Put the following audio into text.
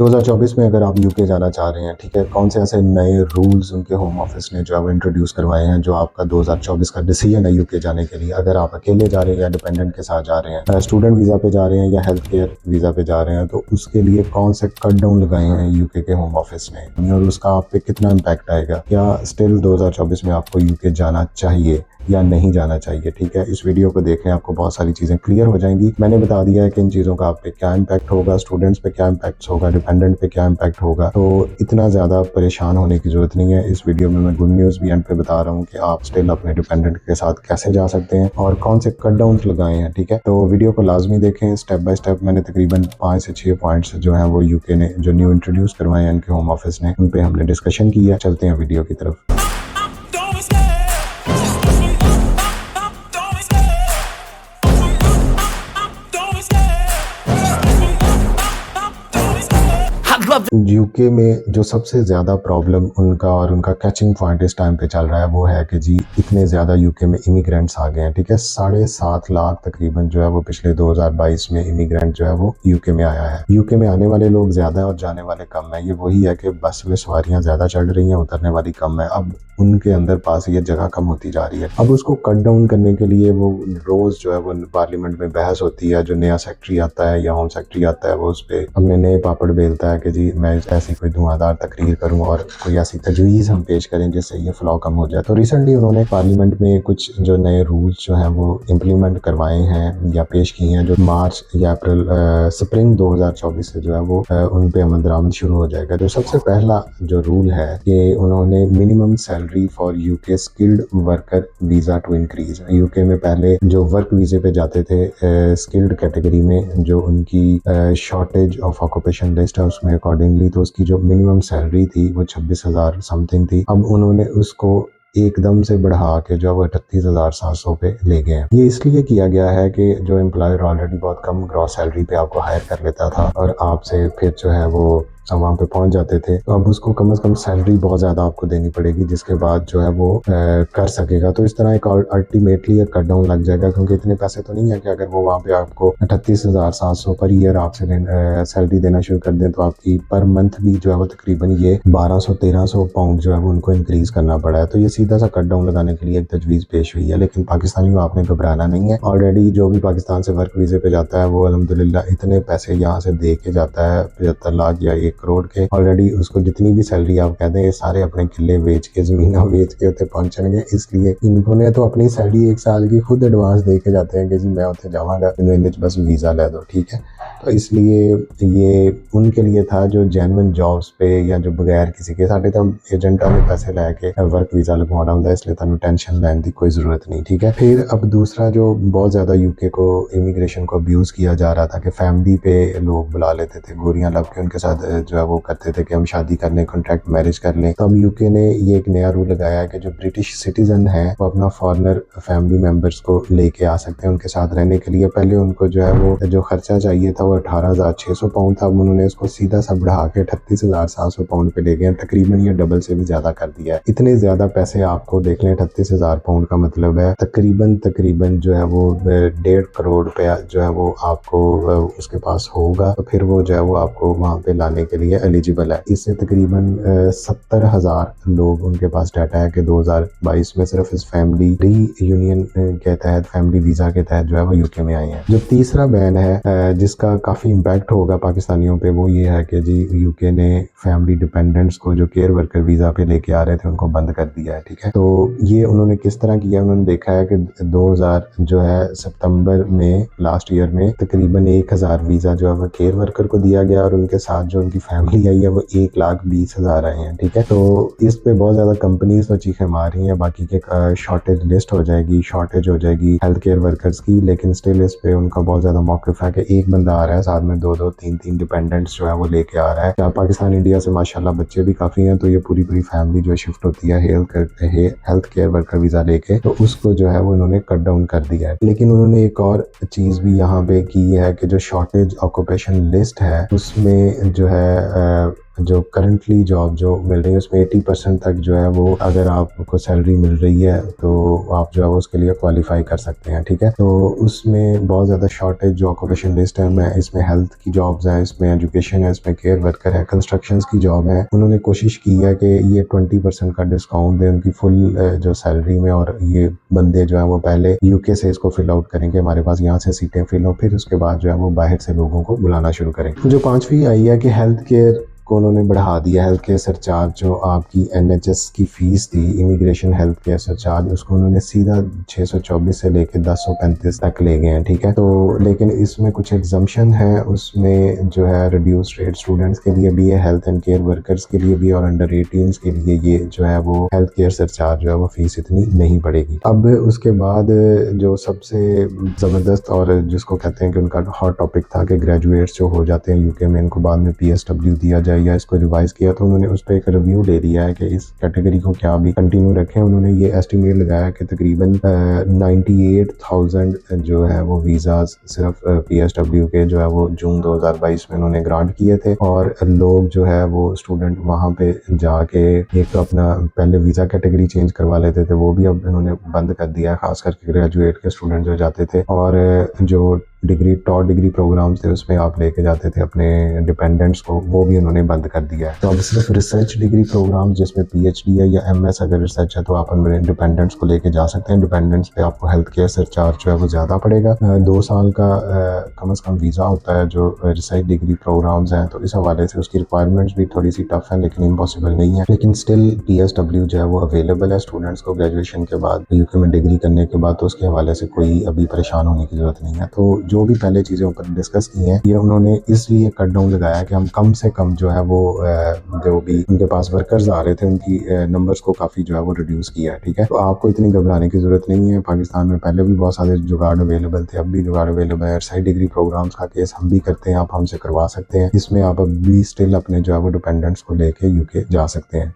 2024 में अगर आप यूके जाना चाह रहे हैं, ठीक है, कौन से ऐसे नए रूल्स उनके होम ऑफिस ने जो है वो इंट्रोड्यूस करवाए हैं जो आपका 2024 का डिसीजन है यूके जाने के लिए। अगर आप अकेले जा रहे हैं या डिपेंडेंट के साथ जा रहे हैं, स्टूडेंट वीज़ा पे जा रहे हैं या हेल्थ केयर वीज़ा पे जा रहे हैं, तो उसके लिए कौन से कट डाउन लगाए हैं यूके के होम ऑफिस ने और उसका आप पे कितना इम्पैक्ट आएगा। क्या स्टिल 2024 में आपको यूके जाना चाहिए या नहीं जाना चाहिए। ठीक है, इस वीडियो को देखें, आपको बहुत सारी चीज़ें क्लियर हो जाएंगी। मैंने बता दिया है कि इन चीज़ों का आप पे क्या इम्पैक्ट होगा, स्टूडेंट्स पे क्या इम्पैक्ट होगा, डिपेंडेंट पे क्या इम्पैक्ट होगा। तो इतना ज़्यादा परेशान होने की ज़रूरत नहीं है। इस वीडियो में मैं गुड न्यूज़ भी एंड पे बता रहा हूँ कि आप स्टिल अपने डिपेंडेंट के साथ कैसे जा सकते हैं और कौन से कट डाउन लगाए हैं। ठीक है, तो वीडियो को लाजमी देखें स्टेप बाय स्टेप। मैंने तकरीबन 5 से 6 पॉइंट्स जो हैं वो यूके ने जो न्यू इंट्रोड्यूस करवाए हैं इनके होम ऑफिस ने, उन पे हमने डिस्कशन की है। चलते हैं वीडियो की तरफ। यूके में जो सबसे ज़्यादा प्रॉब्लम उनका और उनका कैचिंग पॉइंट इस टाइम पे चल रहा है वो है कि जी इतने ज़्यादा यूके में इमिग्रेंट्स आ गए हैं। ठीक है, 7.5 लाख तकरीबन जो है वो पिछले 2022 में इमिग्रेंट जो है वो यूके में आया है। यूके में आने वाले लोग ज़्यादा है और जाने वाले कम है। ये वही है कि बस में सवारियाँ ज़्यादा चढ़ रही हैं, उतरने वाली कम है। अब उनके अंदर पास ये जगह कम होती जा रही है। अब उसको कट डाउन करने के लिए वो रोज़ जो है वो पार्लियामेंट में बहस होती है। जो नया सेक्रेटरी आता है या होम सेक्रेटरी आता है वो उस पर अपने नए पापड़ बेलता है कि जी मैं ऐसी कोई धुआंधार तकरीर करूं और कोई ऐसी तजवीज़ हम पेश करें जिससे ये फ्लॉ कम हो जाए। तो रिसेंटली उन्होंने पार्लियामेंट में कुछ जो नए रूल्स जो हैं वो इम्प्लीमेंट करवाए हैं या पेश किए हैं, जो मार्च या अप्रैल स्प्रिंग 2024 से जो है वो उन पे अमल दरामद शुरू हो जाएगा। जो सबसे पहला जो रूल है कि उन्होंने minimum salary for UK skilled worker visa to increase. UK में पहले जो वर्क वीज़े पे जाते थे स्किल्ड कैटेगरी में, जो उनकी शॉर्टेज ऑफ ऑक्यूपेशन लिस्ट है उसमें अकॉर्डिंगली, तो उसकी जो मिनिमम सैलरी थी वो 26,000 समथिंग थी। अब उन्होंने उसको एकदम से बढ़ा के जो वो 38,700 पे ले गए हैं। ये इसलिए किया गया है कि जो एम्प्लॉयर ऑलरेडी बहुत कम ग्रॉस सैलरी पे आपको हायर कर लेता था और आपसे फिर जो है वो वहाँ पे पहुंच जाते थे, तो अब उसको कम से कम सैलरी बहुत ज़्यादा आपको देनी पड़ेगी जिसके बाद जो है वो कर सकेगा। तो इस तरह एक अल्टीमेटली एक कट डाउन लग जाएगा, क्योंकि इतने पैसे तो नहीं है कि अगर वो वहाँ पे आपको 38,700 पर ईयर आपसे सैलरी देना शुरू कर दें तो आपकी पर मंथ भी जो है वो तकरीबन ये 1200-1300 पाउंड जो है वो उनको इंक्रीज करना पड़ा है। तो ये सीधा सा कट डाउन लगाने के लिए एक तजवीज़ पेश हुई है, लेकिन पाकिस्तानियों को आपने घबराना नहीं है। ऑलरेडी जो भी पाकिस्तान से वर्क वीज़े पे जाता है वो अल्हम्दुलिल्लाह इतने पैसे यहाँ से दे के जाता है, 75 लाख या 1 करोड़ के। ऑलरेडी उसको जितनी भी सैलरी आप कहते हैं सारे अपने किले बेच के ज़मीना बेच के उतने पहुंचेंगे, इसलिए इन्होंने तो अपनी सैलरी 1 साल की खुद एडवांस दे के जाते हैं कि जी मैं उतने जाऊँगा, बस वीज़ा ले दो। ठीक है, तो इसलिए ये उनके लिए था जो जेन्युइन जॉब्स पे या जो बगैर किसी के साढ़े तो एजेंटा में पैसे लैके वर्क वीज़ा लगवाना होता है, इसलिए तुहानू टेंशन लेने की कोई ज़रूरत नहीं। ठीक है, फिर अब दूसरा जो बहुत ज़्यादा यूके को इमिग्रेशन को अब्यूज़ किया जा रहा था कि फैमिली पे लोग बुला लेते थे, गोरियां लब के उनके साथ जो है वो करते थे कि हम शादी कर लें, कॉन्ट्रैक्ट मैरिज कर लें। तो अब यूके ने ये एक नया रूल लगाया है कि जो ब्रिटिश सिटीजन हैं वो अपना फॉरेनर फैमिली मेम्बर्स को लेके आ सकते हैं उनके साथ रहने के लिए। पहले उनको जो है वो जो खर्चा चाहिए था वो 18,600 पाउंड था, अब उन्होंने इसको सीधा सा बढ़ा के 38,700 पाउंड पे ले गए। तकरीबन ये डबल से भी ज्यादा कर दिया है। इतने ज्यादा पैसे आपको देख लें, 38,000 पाउंड का मतलब है तकरीबन जो है वो 1.5 करोड़ रुपया जो है वो आपको उसके पास होगा, तो फिर वो जो है वो आपको वहाँ पे लाने के लिए एलिजिबल है। इससे तकरीबन 70,000 लोग उनके पास डाटा है कि 2022 में सिर्फ इस फैमिली रीयूनियन के तहत, फैमिली वीजा के तहत जो है वो यूके में आए हैं। जो तीसरा बैन है जिसका काफी इम्पैक्ट होगा पाकिस्तानियों पे, वो ये है कि जी यूके ने फैमिली डिपेंडेंट्स को जो केयर वर्कर वीजा पे लेके आ रहे थे उनको बंद कर दिया है। ठीक है, तो ये उन्होंने किस तरह किया, उन्होंने देखा है कि 2000 जो है सितंबर में लास्ट ईयर में तकरीबन 1,000 वीजा जो है वो केयर वर्कर को दिया गया और उनके साथ जो उनकी फैमिली आई है वो 1,20,000 आए हैं। ठीक है, तो इस पे बहुत ज्यादा कंपनीज तो चीखें मार रही हैं, बाकी के शॉर्टेज लिस्ट हो जाएगी, शॉर्टेज हो जाएगी हेल्थ केयर वर्कर्स की, लेकिन स्टिल इस पे उनका बहुत ज्यादा मौक़िफ़ है कि एक बंदा आ रहा है साथ में 2-2, 3-3 डिपेंडेंट्स जो है वो लेके आ रहा है। पाकिस्तान इंडिया से माशाल्लाह बच्चे भी काफी हैं, तो ये पूरी फैमिली जो शिफ्ट होती है हेल्थ केयर वर्कर वीजा लेके, तो उसको जो है वो उन्होंने कट डाउन कर दिया है। लेकिन उन्होंने एक और चीज भी यहाँ पे की है कि जो शॉर्टेज ऑक्यूपेशन लिस्ट है उसमें जो है जो करंटली जॉब जो मिल रही है उसमें 80% तक जो है वो अगर आपको सैलरी मिल रही है तो आप जो है उसके लिए क्वालिफाई कर सकते हैं, ठीक है। तो उसमें बहुत ज़्यादा शॉर्टेज जो ऑक्यूपेशन लिस्ट है, इसमें हेल्थ की जॉब्स हैं, इसमें एजुकेशन है, इसमें केयर वर्कर है, कंस्ट्रक्शंस की जॉब है। उन्होंने कोशिश की है कि ये 20% का डिस्काउंट दें उनकी फुल जो सैलरी में, और ये बंदे जो है वो पहले यूके से इसको फिल आउट करेंगे, हमारे पास यहाँ से सीटें फिल हो, फिर उसके बाद जो है वो बाहर से लोगों को बुलाना शुरू करें। जो पांचवी आई है कि हेल्थ केयर को उन्होंने बढ़ा दिया। हेल्थ केयर सरचार्ज जो आपकी एनएचएस की फीस थी, इमिग्रेशन हेल्थ केयर सरचार्ज, उसको उन्होंने सीधा 624 से लेके 1035 तक ले गए हैं, ठीक है। तो लेकिन इसमें कुछ एग्जम्पशन है, उसमें जो है रिड्यूस रेट स्टूडेंट्स के लिए भी है, हेल्थ एंड केयर वर्कर्स के लिए भी, और अंडर 18 के लिए ये जो है वो हेल्थ केयर सरचार्ज जो है वो फीस इतनी नहीं पड़ेगी। अब उसके बाद जो सबसे जबरदस्त और जिसको कहते हैं कि उनका हॉट टॉपिक था कि ग्रेजुएट्स जो हो जाते हैं यूके में, इनको बाद में PSW दिया जाए या इसको रिवाइज किया, तो उन्होंने उस पर एक रिव्यू ले दिया है कि इस कैटेगरी को क्या भी कंटिन्यू रखें। उन्होंने ये एस्टिमेट लगाया कि तकरीबन 98,000 जो है वो वीज़ाज सिर्फ PSW के जो है वो जून 2022 में उन्होंने ग्रांट किए थे, और लोग जो है वो स्टूडेंट वहाँ पे जाके एक तो अपना पहले वीज़ा कैटेगरी चेंज करवा लेते थे, वो भी अब इन्होंने बंद कर दिया है, खास करके ग्रेजुएट के स्टूडेंट जो जाते थे, और जो टॉप डिग्री प्रोग्राम्स थे उसमें आप लेके जाते थे अपने डिपेंडेंट्स को, वो भी उन्होंने बंद कर दिया है। तो अब सिर्फ रिसर्च डिग्री प्रोग्राम्स जिसमें PhD है या MS अगर रिसर्च है तो आप अपने डिपेंडेंट्स को लेके जा सकते हैं। डिपेंडेंट्स पे आपको हेल्थ केयर सरचार्ज जो है वो ज़्यादा पड़ेगा। 2 साल का कम से कम वीज़ा होता है जो रिसर्च डिग्री प्रोग्राम्स हैं, तो इस हवाले से उसकी रिक्वायरमेंट्स भी थोड़ी सी टफ है, लेकिन इम्पॉसिबल नहीं है। लेकिन स्टिल PSW जो है वो अवेलेबल है स्टूडेंट्स को ग्रेजुएशन के बाद, यूके में डिग्री करने के बाद, तो उसके हवाले से कोई अभी परेशान होने की जरूरत नहीं है। तो जो भी पहले चीज़ें ऊपर डिस्कस की हैं ये उन्होंने इसलिए कट डाउन लगाया कि हम कम से कम जो है वो जो भी उनके पास वर्कर्स आ रहे थे उनकी नंबर्स को काफ़ी जो है वो रिड्यूस किया है, ठीक है। तो आपको इतनी घबराने की ज़रूरत नहीं है। पाकिस्तान में पहले भी बहुत सारे जुगाड़ अवेलेबल थे, अब भी जुगाड़ अवेलेबल है। साइड डिग्री प्रोग्राम्स का केस हम भी करते हैं, आप हमसे करवा सकते हैं। इसमें आप अभी स्टिल अपने जो है वो डिपेंडेंट्स को लेके यूके जा सकते हैं।